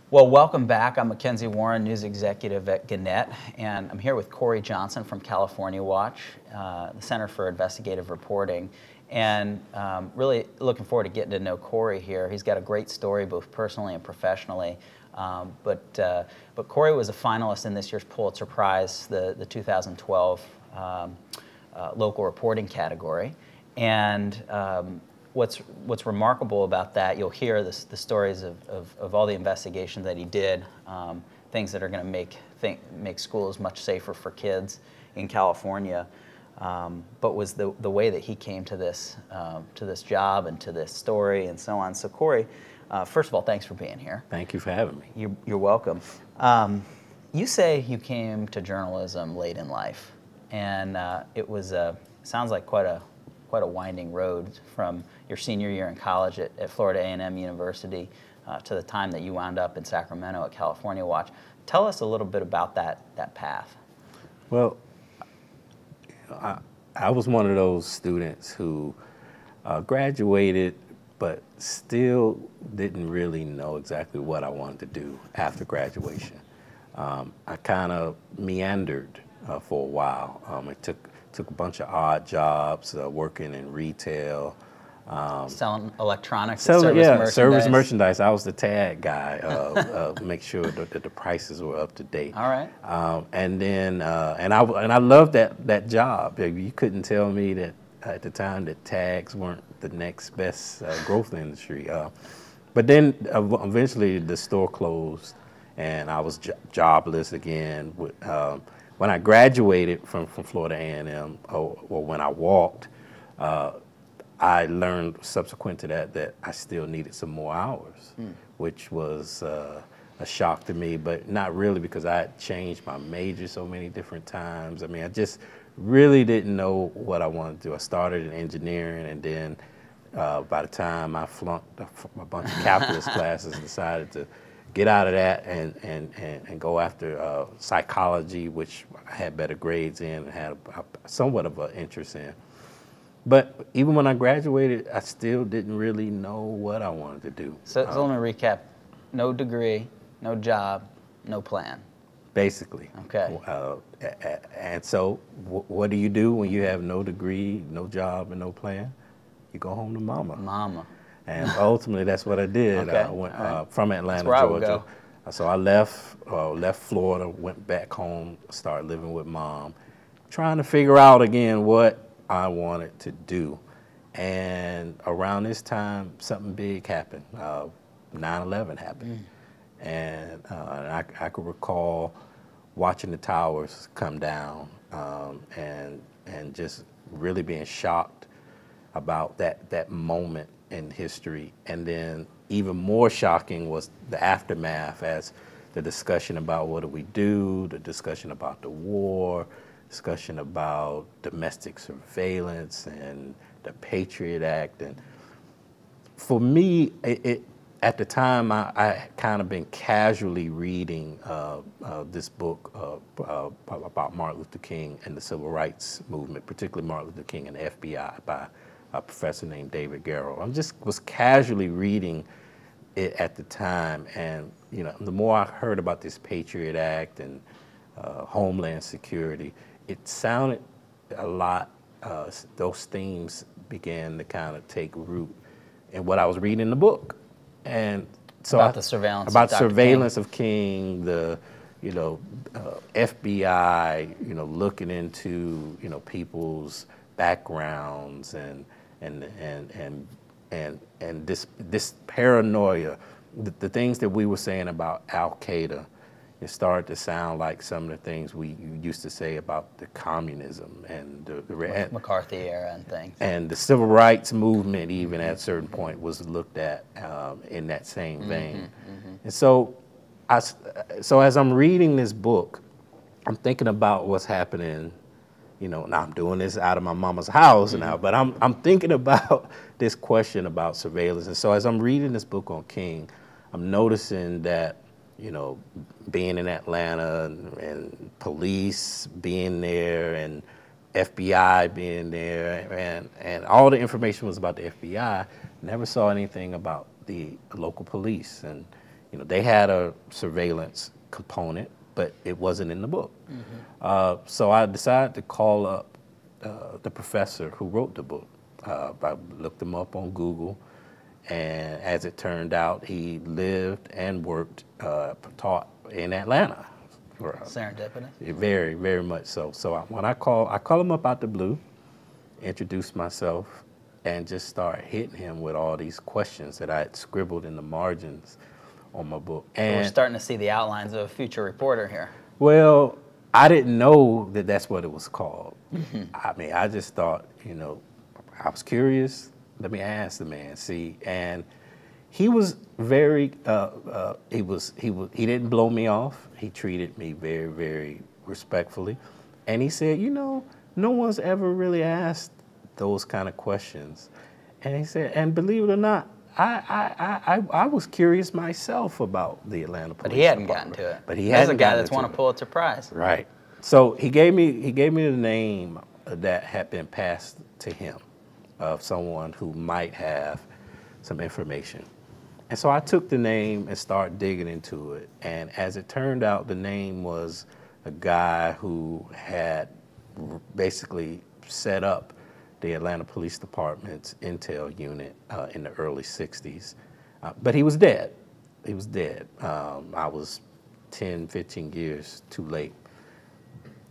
Well, welcome back. I'm Mackenzie Warren, news executive at Gannett, and I'm here with Corey Johnson from California Watch, the Center for Investigative Reporting, and really looking forward to getting to know Corey here. He's got a great story, both personally and professionally. But Corey was a finalist in this year's Pulitzer Prize, the 2012 local reporting category, and what's remarkable about that, you'll hear the stories of all the investigations that he did, things that are going to make schools much safer for kids in California, but was the way that he came to this job and to this story and so on. So Corey, first of all, thanks for being here. Thank you for having me. You're welcome. You say you came to journalism late in life, and it was sounds like quite a winding road from your senior year in college at Florida A&M University to the time that you wound up in Sacramento at California Watch. Tell us a little bit about that path. Well, I was one of those students who graduated but still didn't really know exactly what I wanted to do after graduation. I kind of meandered for a while. It took a bunch of odd jobs, working in retail. Selling electronics, service merchandise. I was the tag guy, make sure that the prices were up to date. All right. And then, and I loved that job. You couldn't tell me that at the time that tags weren't the next best growth industry. But then eventually the store closed, and I was jobless again. When I graduated from Florida A&M, or when I walked, I learned subsequent to that I still needed some more hours, which was a shock to me, but not really, because I had changed my major so many different times. I mean, I just really didn't know what I wanted to do. I started in engineering, and then by the time I flunked a bunch of calculus classes, decided to get out of that and go after psychology, which I had better grades in and had somewhat of an interest in. But even when I graduated, I still didn't really know what I wanted to do. So let me recap. No degree, no job, no plan. Basically. Okay. And so what do you do when you have no degree, no job, and no plan? You go home to mama. Mama. And ultimately, that's what I did. Okay. I went from Atlanta, That's where Georgia. I would go. So I left Florida, went back home, started living with mom, trying to figure out again what I wanted to do. And around this time, something big happened. 9/11 happened. And I could recall watching the towers come down and just really being shocked about that moment in history. And then even more shocking was the aftermath, as the discussion about what do we do, the discussion about the war, discussion about domestic surveillance and the Patriot Act. And for me, at the time, I kind of been casually reading this book about Martin Luther King and the Civil Rights Movement, particularly Martin Luther King and the FBI by a professor named David Garrow. I just was casually reading it at the time, and the more I heard about this Patriot Act and Homeland Security, it sounded a lot. Those themes began to kind of take root in what I was reading in the book, and so about the surveillance, of King, the FBI, looking into people's backgrounds and this paranoia, the things that we were saying about Al-Qaeda, it started to sound like some of the things we used to say about the communism and the McCarthy era and things. And the civil rights movement, even at a certain point, was looked at in that same vein. And so as I'm reading this book, I'm thinking about what's happening. Now I'm doing this out of my mama's house now, but I'm thinking about this question about surveillance. And so as I'm reading this book on King, I'm noticing that, being in Atlanta and police being there and FBI being there and all the information was about the FBI, never saw anything about the local police. And you know, they had a surveillance component, but it wasn't in the book. So I decided to call up the professor who wrote the book. I looked him up on Google, and as it turned out, he lived and worked, taught in Atlanta. Serendipitous. Very, very much so. So when I call him up out the blue, introduce myself, and just start hitting him with all these questions that I had scribbled in the margins on my book. And so we're starting to see the outlines of a future reporter here. Well, I didn't know that that's what it was called. I mean, I just thought, you know, I was curious. Let me ask the man, see. And he was very, he didn't blow me off. He treated me very, very respectfully. And he said, you know, no one's ever really asked those kind of questions. And he said, and believe it or not, I was curious myself about the Atlanta Police But he hadn't Department. gotten to it. But he There's hadn't a guy gotten that's won a to it. Pulitzer Prize. Right. So he gave me the name that had been passed to him of someone who might have some information. And so I took the name and started digging into it. And as it turned out, the name was a guy who had basically set up the Atlanta Police Department's intel unit in the early 60s. But he was dead. He was dead. I was 10, 15 years too late.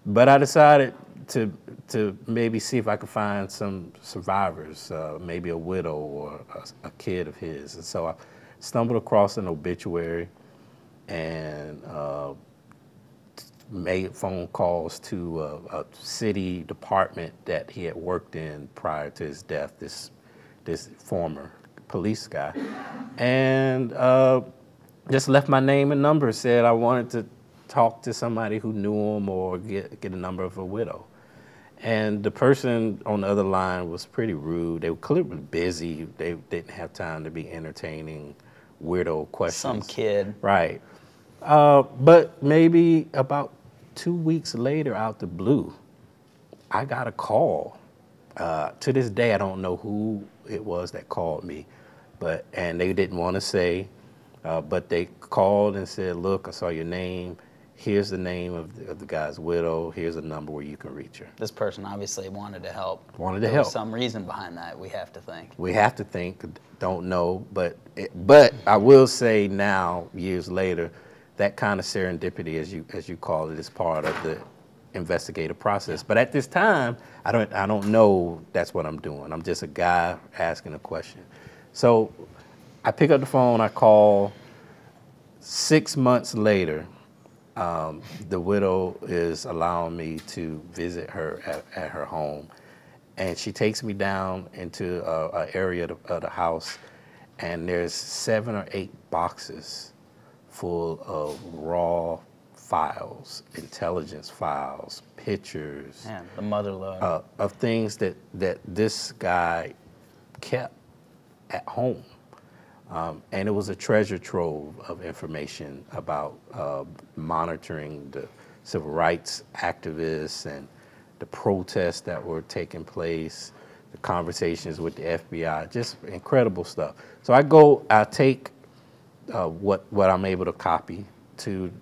But I decided to maybe see if I could find some survivors, maybe a widow or a kid of his. And so I stumbled across an obituary and made phone calls to a city department that he had worked in prior to his death, this former police guy, and just left my name and number, said I wanted to talk to somebody who knew him or get a number of a widow. And the person on the other line was pretty rude. They were clearly busy. They didn't have time to be entertaining weirdo questions. Some kid. Right. But maybe about 2 weeks later, out the blue, I got a call. To this day, I don't know who it was that called me, and they didn't want to say, but they called and said, look, I saw your name. Here's the name of the guy's widow. Here's a number where you can reach her. This person obviously wanted to help. Wanted to There help. was some reason behind that, we have to think. We have to think, don't know, but I will say now, years later, that kind of serendipity, as you call it, is part of the investigative process. But at this time, I don't know that's what I'm doing. I'm just a guy asking a question. So I pick up the phone, I call. 6 months later, the widow is allowing me to visit her at her home. And she takes me down into an area of the house, and there's 7 or 8 boxes full of raw files, intelligence files, pictures. Man, the mother lode. Of things that this guy kept at home. And it was a treasure trove of information about monitoring the civil rights activists and the protests that were taking place, the conversations with the FBI, just incredible stuff. So I take what I'm able to copy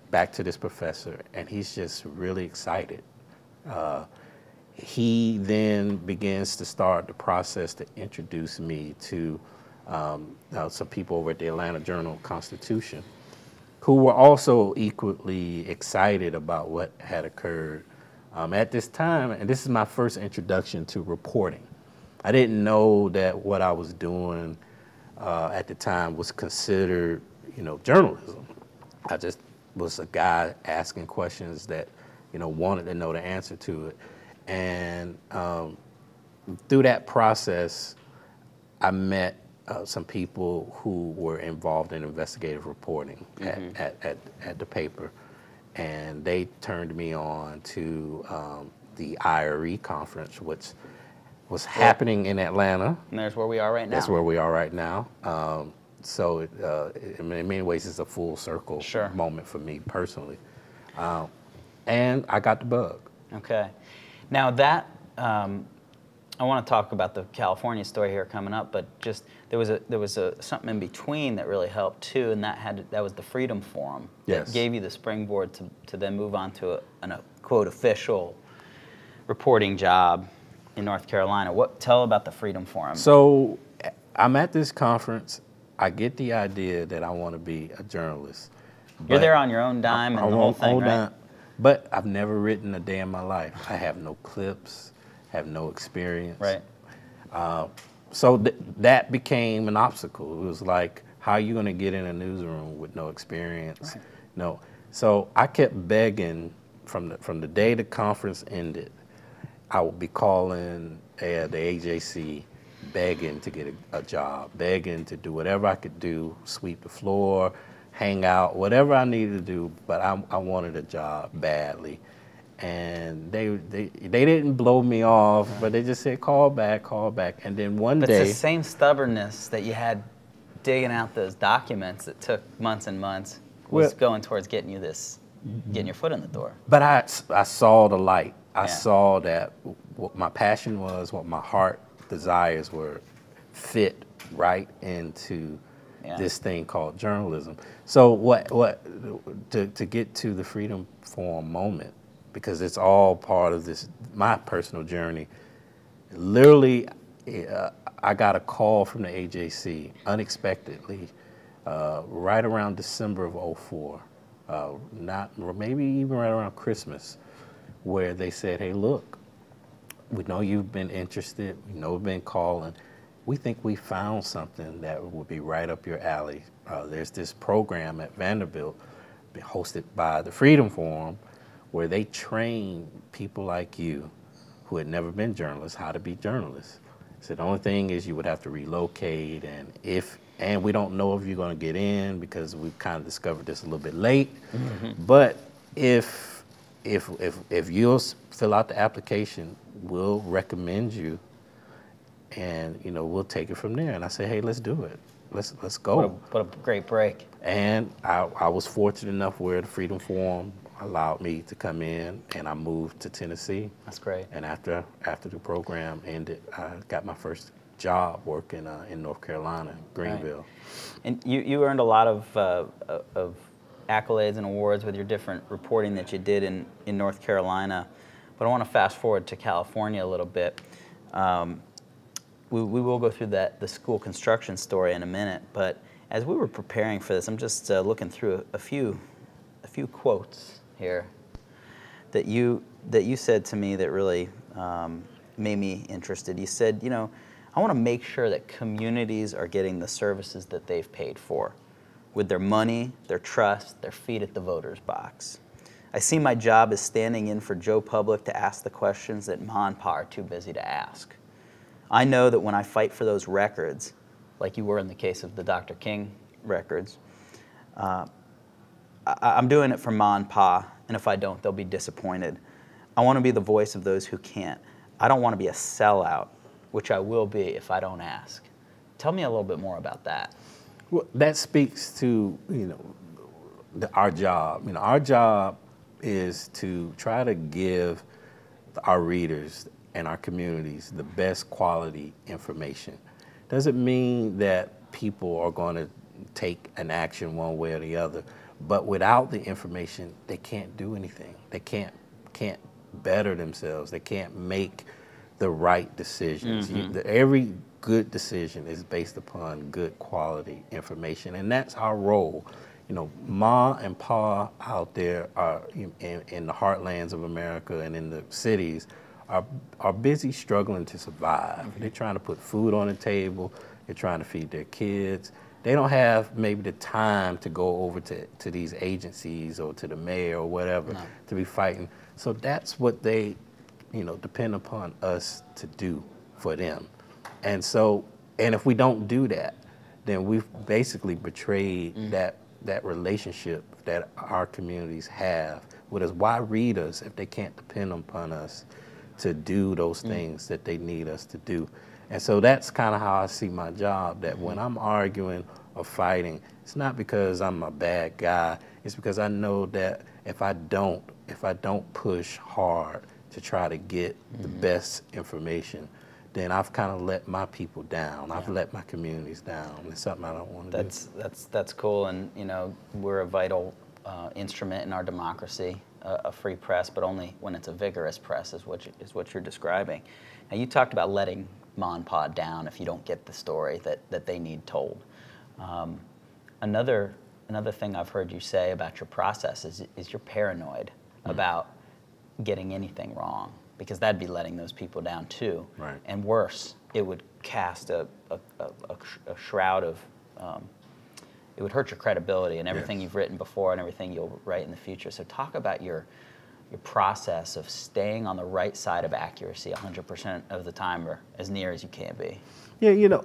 back to this professor, and he's just really excited. He then begins to start the process to introduce me to some people over at the Atlanta Journal-Constitution who were also equally excited about what had occurred at this time. And this is my first introduction to reporting. I didn't know that what I was doing at the time was considered, journalism. I just was a guy asking questions that, wanted to know the answer to it. And through that process, I met some people who were involved in investigative reporting at the paper, and they turned me on to the IRE Conference, which was happening in Atlanta. And there's where we are right now. That's where we are right now. So in many ways, it's a full circle moment for me personally. And I got the bug. Okay. Now that I want to talk about the California story here coming up, but just there was something in between that really helped too, and that was the Freedom Forum. Yes. That gave you the springboard to then move on to a quote official reporting job in North Carolina. Tell about the Freedom Forum. So I'm at this conference. I get the idea that I want to be a journalist. You're there on your own dime and the whole thing, right? But I've never written a day in my life. I have no clips, have no experience. Right. So that became an obstacle. It was like, how are you going to get in a newsroom with no experience? Right. No. So I kept begging from the day the conference ended. I would be calling the AJC, begging to get a job, begging to do whatever I could do, sweep the floor, hang out, whatever I needed to do, but I wanted a job badly. And they didn't blow me off, but they just said, call back. And then one day— It's the same stubbornness that you had digging out those documents that took months and months was going towards getting your foot in the door. But I saw the light. I Yeah. saw that what my passion was, what my heart desires were, fit right into this thing called journalism. So to get to the Freedom Forum moment, because it's all part of my personal journey. Literally, I got a call from the AJC unexpectedly, right around December of '04, maybe even right around Christmas, where they said, hey, look, we know you've been interested, we know we've been calling. We think we found something that would be right up your alley. There's this program at Vanderbilt hosted by the Freedom Forum where they train people like you who had never been journalists how to be journalists. So the only thing is you would have to relocate, and we don't know if you're going to get in because we've kind of discovered this a little bit late. Mm-hmm. But if you'll fill out the application, we'll recommend you, and we'll take it from there. And I said, hey, let's do it. Let's go. What a great break. And I was fortunate enough where the Freedom Forum allowed me to come in, and I moved to Tennessee. That's great. And after the program ended, I got my first job working in North Carolina, Greenville. Right. And you earned a lot of accolades and awards with your different reporting that you did in North Carolina. But I want to fast forward to California a little bit. We will go through the school construction story in a minute, but as we were preparing for this, I'm just looking through a few quotes here that you said to me that really made me interested. You said, I want to make sure that communities are getting the services that they've paid for, with their money, their trust, their feet at the voter's box. I see my job as standing in for Joe Public to ask the questions that Ma and Pa are too busy to ask. I know that when I fight for those records, like you were in the case of the Dr. King records, I'm doing it for Ma and Pa, and if I don't, they'll be disappointed. I want to be the voice of those who can't. I don't want to be a sellout, which I will be if I don't ask. Tell me a little bit more about that. Well, that speaks to our job. Our job is to try to give our readers and our communities the best quality information. Doesn't mean that people are going to take an action one way or the other, but without the information, they can't do anything. They can't better themselves. They can't make the right decisions. Mm-hmm. Every good decision is based upon good quality information, and that's our role. Ma and Pa out there are in the heartlands of America and in the cities are busy struggling to survive. Mm-hmm. They're trying to put food on the table. They're trying to feed their kids. They don't have maybe the time to go over to these agencies or to the mayor or whatever to be fighting. So that's what they, depend upon us to do for them. And if we don't do that, then we've basically betrayed that relationship that our communities have with us. Why read us if they can't depend upon us to do those things that they need us to do? And so that's kind of how I see my job, that when I'm arguing or fighting, it's not because I'm a bad guy. It's because I know that if I don't push hard to try to get the best information, then I've kind of let my people down. I've let my communities down. It's something I don't want to do. That's cool, and you know, we're a vital instrument in our democracy, a free press, but only when it's a vigorous press, is what you're describing. Now, you talked about letting Ma and Pa down if you don't get the story that they need told. Another thing I've heard you say about your process is you're paranoid about getting anything wrong, because that'd be letting those people down too. Right. And worse, it would cast a shroud of, it would hurt your credibility and everything you've written before and everything you'll write in the future. So talk about your process of staying on the right side of accuracy 100% of the time, or as near as you can be. Yeah, you know,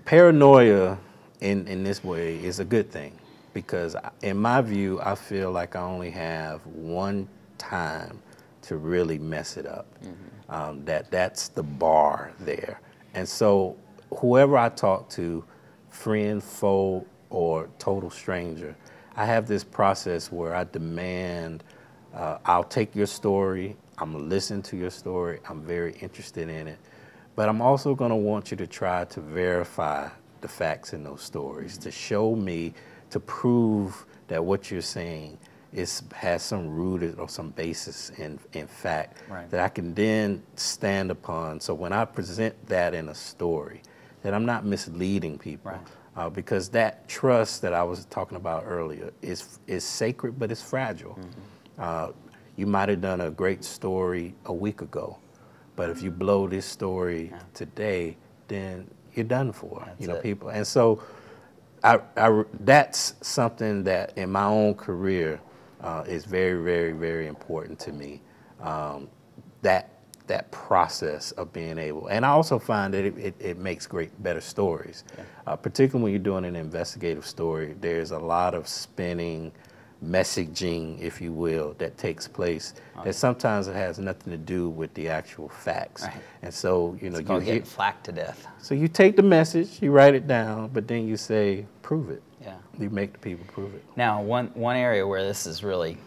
paranoia in this way is a good thing, because in my view, I feel like I only have one time to really mess it up. That's the bar there. And so whoever I talk to, friend, foe, or total stranger, I have this process where I demand, I'll take your story, I'm gonna listen to your story, I'm very interested in it, but I'm also gonna want you to try to verify the facts in those stories, to show me, to prove that what you're saying has some rooted or some basis in fact, that I can then stand upon. So when I present that in a story, that I'm not misleading people, because that trust that I was talking about earlier is sacred, but it's fragile. You might have done a great story a week ago, but if you blow this story today, then you're done for. People, and so that's something that in my own career is very, very, very important to me. That process of being able, and I also find that it makes better stories. Particularly when you're doing an investigative story, there's a lot of spinning, messaging, if you will, that takes place. That sometimes it has nothing to do with the actual facts. And so, you know, you get flacked to death. So you take the message, you write it down, but then you say, prove it. You make the people prove it. Now, one area where this has really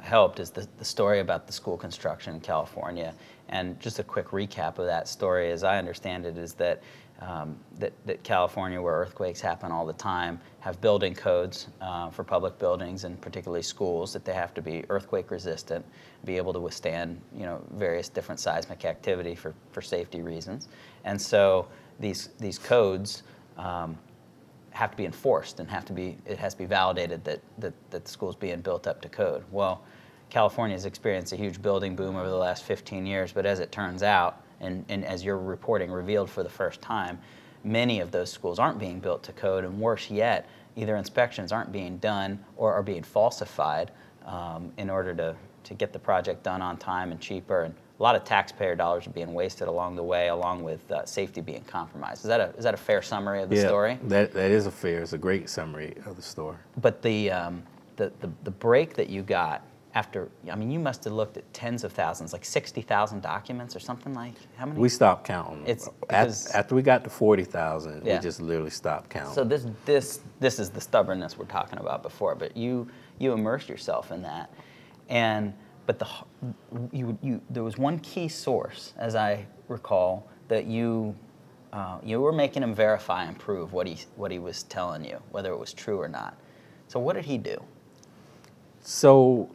helped is the story about the school construction in California. And just a quick recap of that story, as I understand it, is that that California, where earthquakes happen all the time, have building codes for public buildings and particularly schools, that they have to be earthquake resistant, be able to withstand, you know, various different seismic activity for safety reasons. And so these codes have to be enforced and it has to be validated that the school's being built up to code. Well, California's experienced a huge building boom over the last 15 years, but as it turns out, and as your reporting revealed for the first time, many of those schools aren't being built to code, and worse yet, either inspections aren't being done or are being falsified in order to get the project done on time and cheaper, and a lot of taxpayer dollars are being wasted along the way, along with safety being compromised. Is that a fair summary of the story? That is it's a great summary of the story. But the break that you got after, I mean, you must have looked at tens of thousands, like 60,000 documents or something like, how many? We stopped counting. After we got to 40,000, we just literally stopped counting. So this is the stubbornness we're talking about before, but you immersed yourself in that. But there was one key source, as I recall, that you were making him verify and prove what he was telling you, whether it was true or not. So what did he do? So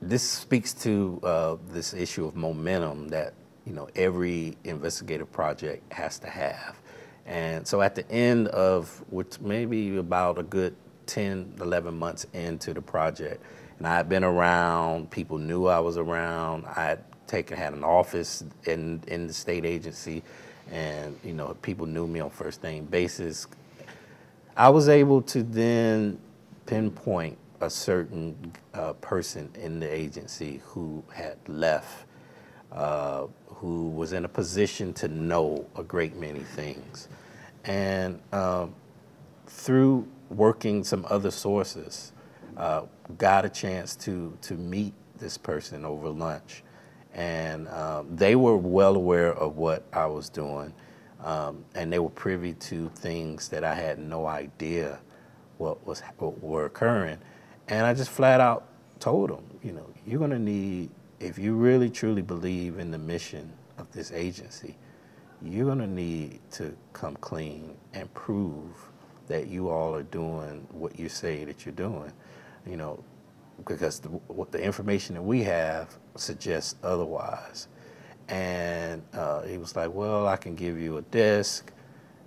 this speaks to this issue of momentum that, you know, every investigative project has to have. And so at the end of, which maybe about a good 10, 11 months into the project, and I had been around, people knew I was around, I had an office in the state agency, and, you know, people knew me on first name basis. I was able to then pinpoint a certain person in the agency who had left, who was in a position to know a great many things. And through working some other sources, got a chance to meet this person over lunch. And they were well aware of what I was doing, and they were privy to things that I had no idea what were occurring. And I just flat out told them, you know, you're gonna need, if you really truly believe in the mission of this agency, you're going to need to come clean and prove that you all are doing what you say that you're doing, you know, because the information that we have suggests otherwise. And he was like, well, I can give you a disc.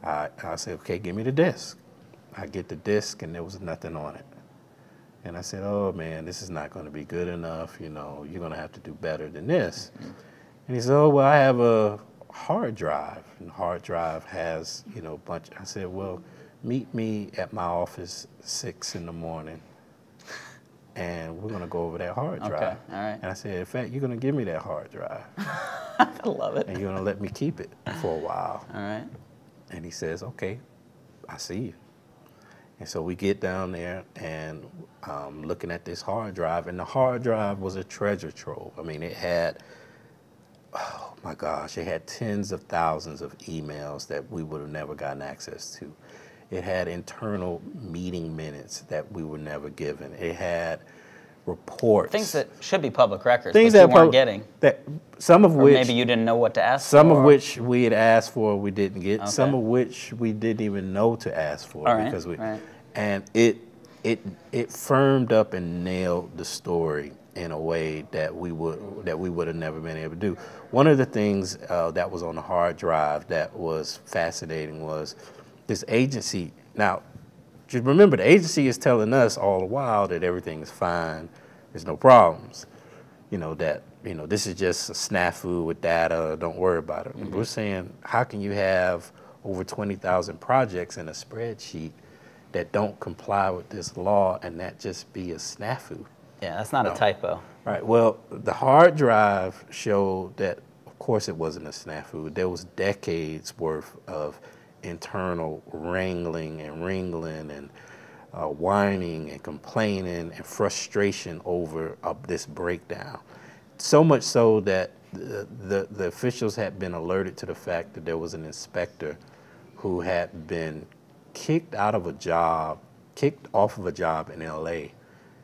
I said, okay, give me the disc. I get the disc, and there was nothing on it. And I said, oh, man, this is not going to be good enough. You know, you're going to have to do better than this. Mm-hmm. And he said, oh, well, I have a hard drive, and the hard drive has, you know, a bunch. I said, well, meet me at my office 6 in the morning, and we're going to go over that hard drive. Okay, all right. And I said, in fact, you're going to give me that hard drive. I love it. And you're going to let me keep it for a while. All right. And he says, okay, I see you. And so we get down there and looking at this hard drive, and the hard drive was a treasure trove. I mean, it had, oh my gosh, it had tens of thousands of emails that we would have never gotten access to. It had internal meeting minutes that we were never given. It had reports. Things that should be public records, things but that you weren't getting. Some of or which maybe you didn't know what to ask some for. of which we had asked for, we didn't get. Okay. Some of which we didn't even know to ask for. All right, because we, right. And it firmed up and nailed the story in a way that we would have never been able to do. One of the things that was on the hard drive that was fascinating was this agency. Now, just remember, the agency is telling us all the while that everything is fine, there's no problems. You know, that, you know, this is just a snafu with data, don't worry about it. Mm-hmm. We're saying, how can you have over 20,000 projects in a spreadsheet that don't comply with this law and that just be a snafu? Yeah, that's not a typo. Right, well, the hard drive showed that, of course, it wasn't a snafu. There was decades worth of internal wrangling and whining and complaining and frustration over this breakdown. So much so that the officials had been alerted to the fact that there was an inspector who had been kicked off of a job in LA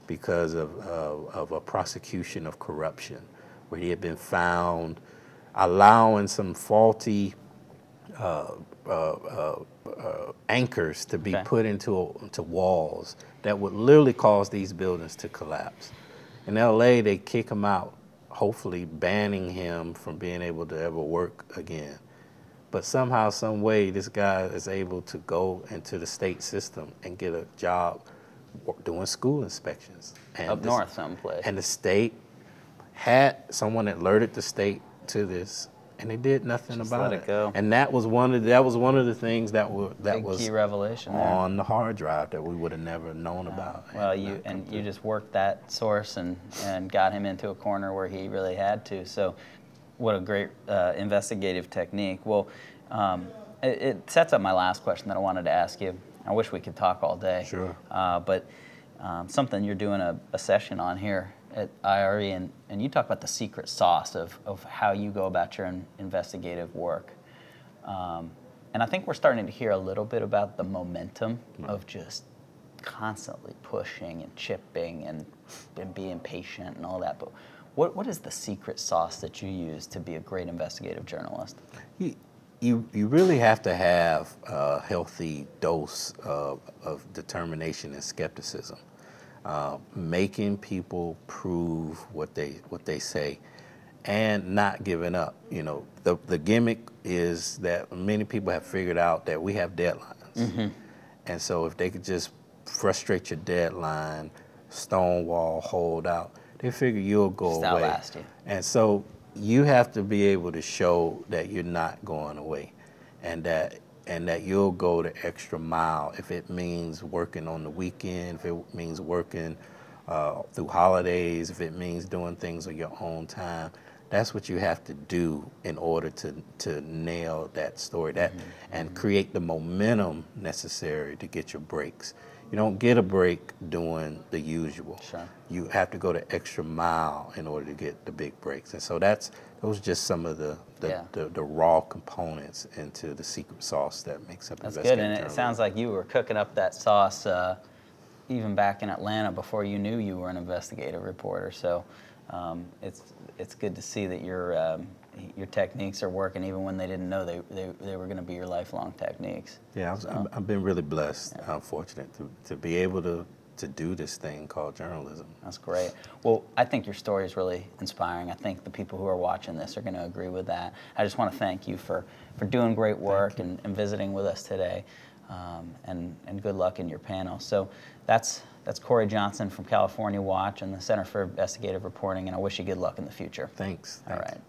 because of a prosecution of corruption, where he had been found allowing some faulty anchors to be put into walls that would literally cause these buildings to collapse. In LA, they kick him out, hopefully banning him from being able to ever work again. But somehow, some way, this guy is able to go into the state system and get a job doing school inspections. And up north someplace. And the state had someone alerted the state to this, and they did nothing Just about let it go. And that was one of the things that was key revelation on the hard drive that we would have never known about. Well, you just worked that source and got him into a corner where he really had to. So, what a great investigative technique. Well, it sets up my last question that I wanted to ask you. I wish we could talk all day. Sure. But something you're doing a session on here at IRE, and you talk about the secret sauce of how you go about your investigative work. And I think we're starting to hear a little bit about the momentum of just constantly pushing and chipping and being patient and all that. But what is the secret sauce that you use to be a great investigative journalist? You really have to have a healthy dose of determination and skepticism. Making people prove what they say, and not giving up. You know, the gimmick is that many people have figured out that we have deadlines, mm-hmm. and so if they could just frustrate your deadline, stonewall, hold out, they figure you'll go just away. Outlast you. And so you have to be able to show that you're not going away, and that you'll go the extra mile if it means working on the weekend, if it means working through holidays, if it means doing things on your own time. That's what you have to do in order to nail that story and create the momentum necessary to get your breaks. You don't get a break doing the usual. Sure. You have to go the extra mile in order to get the big breaks. And so those are just some of the raw components into the secret sauce that makes up investigative journalism. That's good, and it journalism. sounds like you were cooking up that sauce even back in Atlanta before you knew you were an investigative reporter. So it's good to see that you're your techniques are working even when they didn't know they were going to be your lifelong techniques. Yeah, I've been really blessed. Yeah. I'm fortunate to be able to do this thing called journalism. That's great. Well, I think your story is really inspiring. I think the people who are watching this are going to agree with that. I just want to thank you for doing great work and visiting with us today, and good luck in your panel. So that's Corey Johnson from California Watch and the Center for Investigative Reporting, and I wish you good luck in the future. Thanks. All right.